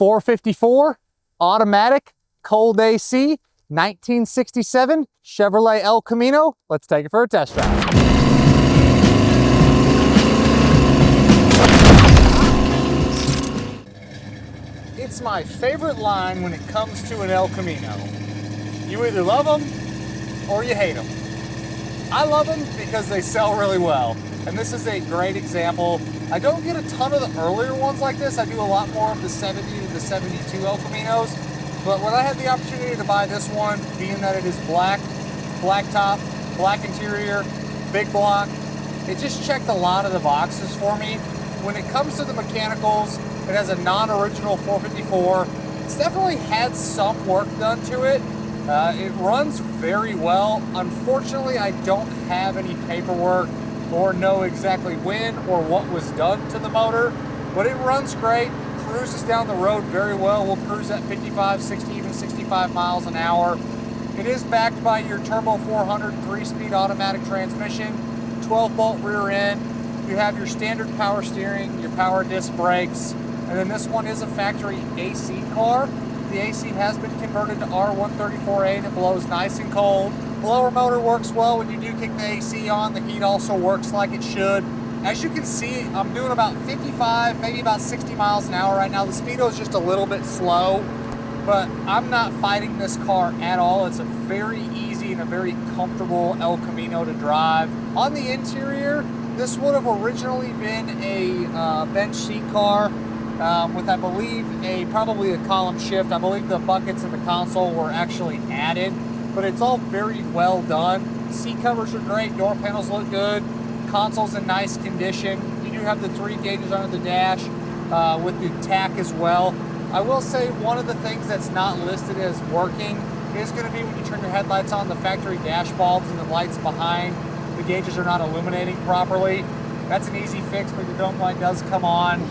454, automatic, cold AC, 1967 Chevrolet El Camino. Let's take it for a test drive. It's my favorite line when it comes to an El Camino. You either love them or you hate them. I love them because they sell really well. And this is a great example. I don't get a ton of the earlier ones like this. I do a lot more of the 70 to the 72 El Caminos. But when I had the opportunity to buy this one, being that it is black top, black interior, big block, it just checked a lot of the boxes for me. When it comes to the mechanicals, it has a non-original 454. It's definitely had some work done to it. It runs very well. Unfortunately, I don't have any paperwork or know exactly when or what was done to the motor, but it runs great, cruises down the road very well. We'll cruise at 55, 60, even 65 miles an hour. It is backed by your Turbo 400 3-speed automatic transmission, 12-bolt rear end. You have your standard power steering, your power disc brakes, and then this one is a factory AC car. The AC has been converted to R134A and it blows nice and cold. The lower motor works well when you do kick the AC on. The heat also works like it should. As you can see, I'm doing about 55, maybe about 60 miles an hour right now. The speedo is just a little bit slow, but I'm not fighting this car at all. It's a very easy and a very comfortable El Camino to drive. On the interior, this would have originally been a bench seat car. With, I believe, probably a column shift. I believe the buckets and the console were actually added, but it's all very well done. Seat covers are great, door panels look good, console's in nice condition. You do have the 3 gauges under the dash with the tack as well. I will say one of the things that's not listed as working is going to be when you turn your headlights on, the factory dash bulbs and the lights behind the gauges are not illuminating properly. That's an easy fix, but your dome light does come on.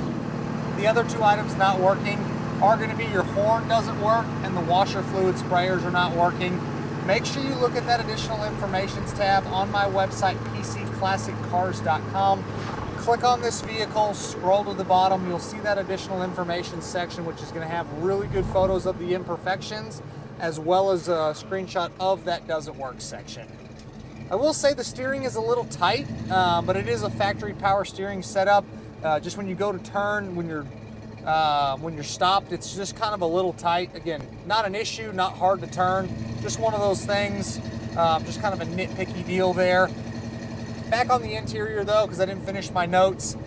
The other 2 items not working are going to be your horn doesn't work and the washer fluid sprayers are not working. Make sure you look at that additional information tab on my website, pcclassiccars.com. Click on this vehicle, scroll to the bottom, you'll see that additional information section, which is going to have really good photos of the imperfections, as well as a screenshot of that doesn't work section. I will say the steering is a little tight, but it is a factory power steering setup. Just when you go to turn, when you're stopped, it's just kind of a little tight. Again, not an issue, not hard to turn, just one of those things, just kind of a nitpicky deal there. Back on the interior though, because I didn't finish my notes,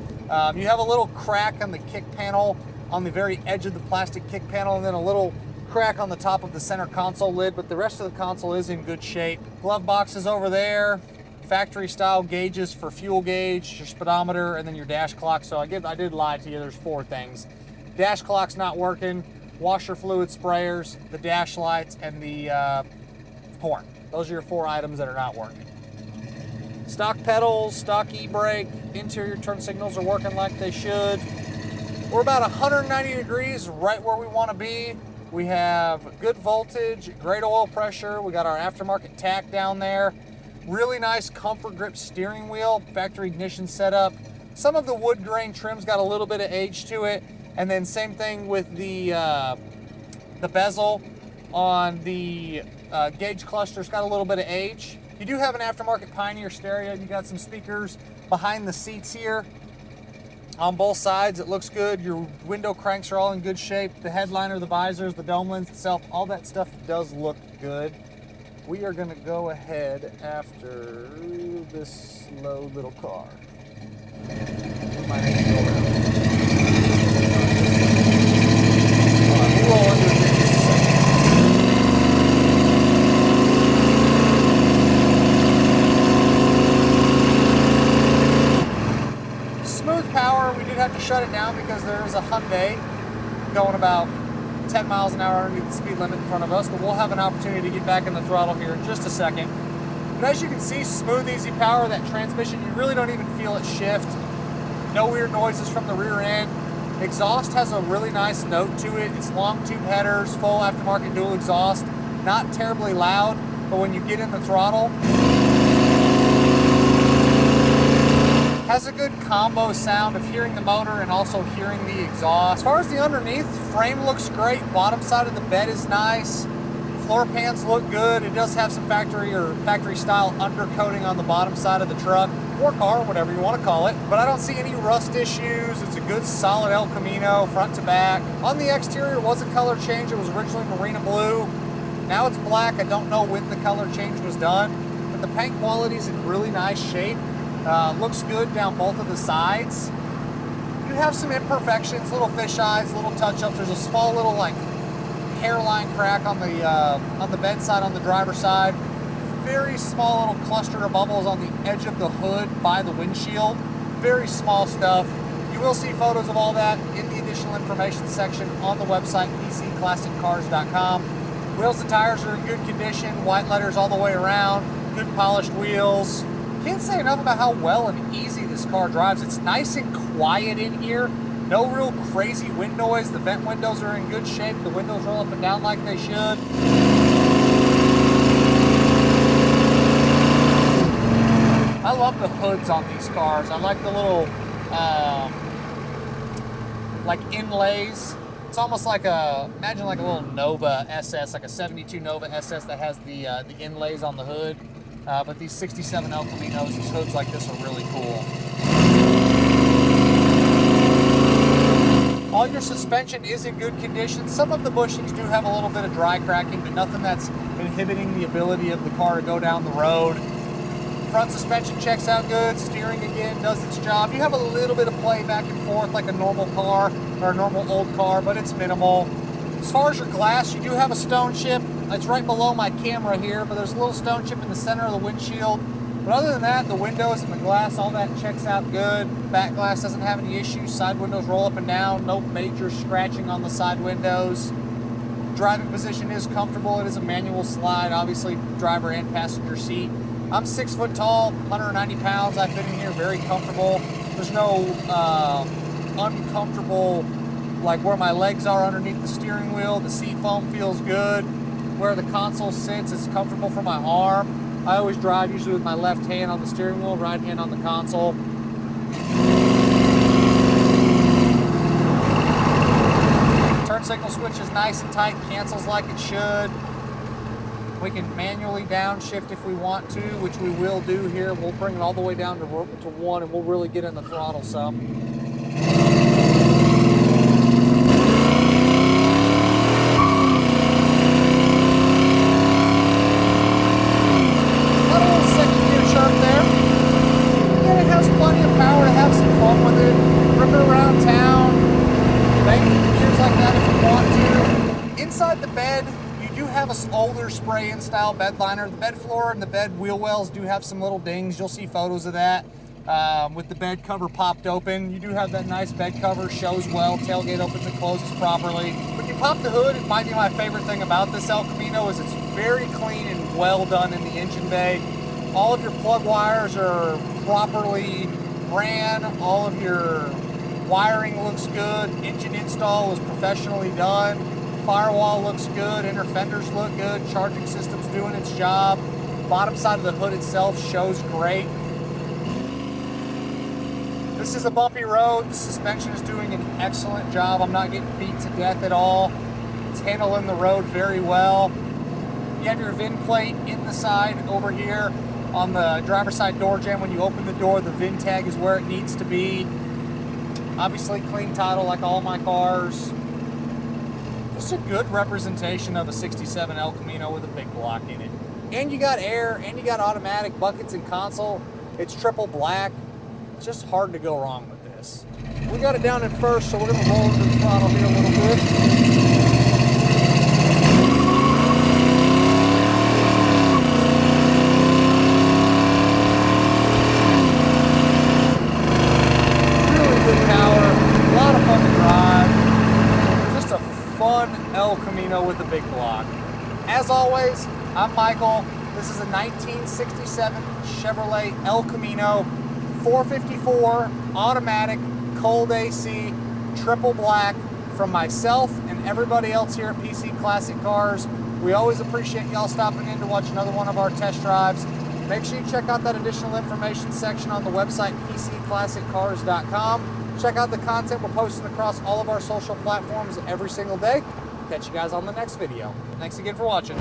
you have a little crack on the kick panel, on the very edge of the plastic kick panel, and then a little crack on the top of the center console lid, but the rest of the console is in good shape. Glove box is over there. Factory style gauges for fuel gauge, your speedometer, and then your dash clock. So I did lie to you, there's 4 things. Dash clock's not working, washer fluid sprayers, the dash lights, and the horn. Those are your 4 items that are not working. Stock pedals, stock e-brake, interior turn signals are working like they should. We're about 190 degrees, right where we want to be. We have good voltage, great oil pressure. We got our aftermarket tack down there. Really nice comfort grip steering wheel, factory ignition setup. Some of the wood grain trim's got a little bit of age to it, and then same thing with the bezel on the gauge cluster's got a little bit of age. You do have an Aftermarket Pioneer stereo. You got some speakers behind the seats here on both sides. It looks good. Your window cranks are all in good shape. The headliner, the visors, the dome lens itself, all that stuff does look good. We are going to go ahead after this slow little car. Smooth power, we did have to shut it down because there's a Hyundai going about 10 miles an hour underneath the speed limit in front of us, but we'll have an opportunity to get back in the throttle here in just a second. But as you can see, smooth, easy power, that transmission, you really don't even feel it shift. No weird noises from the rear end. Exhaust has a really nice note to it. It's long tube headers, full aftermarket dual exhaust. Not terribly loud, but when you get in the throttle, Has a good combo sound of hearing the motor and also hearing the exhaust. As far as the underneath, frame looks great. Bottom side of the bed is nice. Floor pans look good. It does have some factory or factory style undercoating on the bottom side of the truck or car, whatever you want to call it. But I don't see any rust issues. It's a good solid El Camino front to back. On the exterior was a color change. It was originally Marina Blue. Now it's black. I don't know when the color change was done, but the paint quality is in really nice shape. Looks good down both of the sides. You have some imperfections, little fish eyes, little touch-ups. There's a small little like hairline crack on the bed side on the driver's side. Very small little cluster of bubbles on the edge of the hood by the windshield. Very small stuff. You will see photos of all that in the additional information section on the website, pcclassiccars.com. Wheels and tires are in good condition, white letters all the way around, good polished wheels. Can't say enough about how well and easy this car drives. It's nice and quiet in here. No real crazy wind noise. The vent windows are in good shape. The windows roll up and down like they should. I love the hoods on these cars. I like the little like inlays. It's almost like imagine like a little Nova SS, like a 72 Nova SS that has the inlays on the hood. But these 67 El Caminos, these hoods like this are really cool. All your suspension is in good condition. Some of the bushings do have a little bit of dry cracking, but nothing that's inhibiting the ability of the car to go down the road. Front suspension checks out good. Steering again does its job. You have a little bit of play back and forth like a normal car or a normal old car, but it's minimal. As far as your glass, you do have a stone chip. It's right below my camera here, but there's a little stone chip in the center of the windshield. But other than that, the windows and the glass, all that checks out good. Back glass doesn't have any issues. Side windows roll up and down. No major scratching on the side windows. Driving position is comfortable. It is a manual slide, obviously driver and passenger seat. I'm 6 foot tall, 190 pounds. I fit in here very comfortable. There's no uncomfortable, like where my legs are underneath the steering wheel. The seat foam feels good. Where the console sits is comfortable for my arm. I always drive usually with my left hand on the steering wheel, right hand on the console. Turn signal switch is nice and tight, cancels like it should. We can manually downshift if we want to, which we will do here. We'll bring it all the way down to 1 and we'll really get in the throttle some. Inside the bed, you do have an older spray-in style bed liner. The bed floor and the bed wheel wells do have some little dings. You'll see photos of that with the bed cover popped open. You do have that nice bed cover, shows well, tailgate opens and closes properly. When you pop the hood, it might be my favorite thing about this El Camino is it's very clean and well done in the engine bay. All of your plug wires are properly ran. All of your wiring looks good. Engine install was professionally done. Firewall looks good, inner fenders look good, charging system's doing its job. Bottom side of the hood itself shows great. This is a bumpy road. The suspension is doing an excellent job. I'm not getting beat to death at all. It's handling the road very well. You have your VIN plate in the side over here on the driver's side door jamb. When you open the door, the VIN tag is where it needs to be. Obviously clean title like all my cars. Just a good representation of a 67 El Camino with a big block in it. And you got air, and you got automatic buckets and console. It's triple black. It's just hard to go wrong with this. We got it down in first, so we're gonna roll into the throttle here a little bit. Really good power, a lot of fun to drive. Fun El Camino with a big block. As always, I'm Michael. This is a 1967 Chevrolet El Camino 454 automatic cold AC triple black from myself and everybody else here at PC Classic Cars. We always appreciate y'all stopping in to watch another one of our test drives. Make sure you check out that additional information section on the website, pcclassiccars.com. Check out the content we're posting across all of our social platforms every single day. Catch you guys on the next video. Thanks again for watching.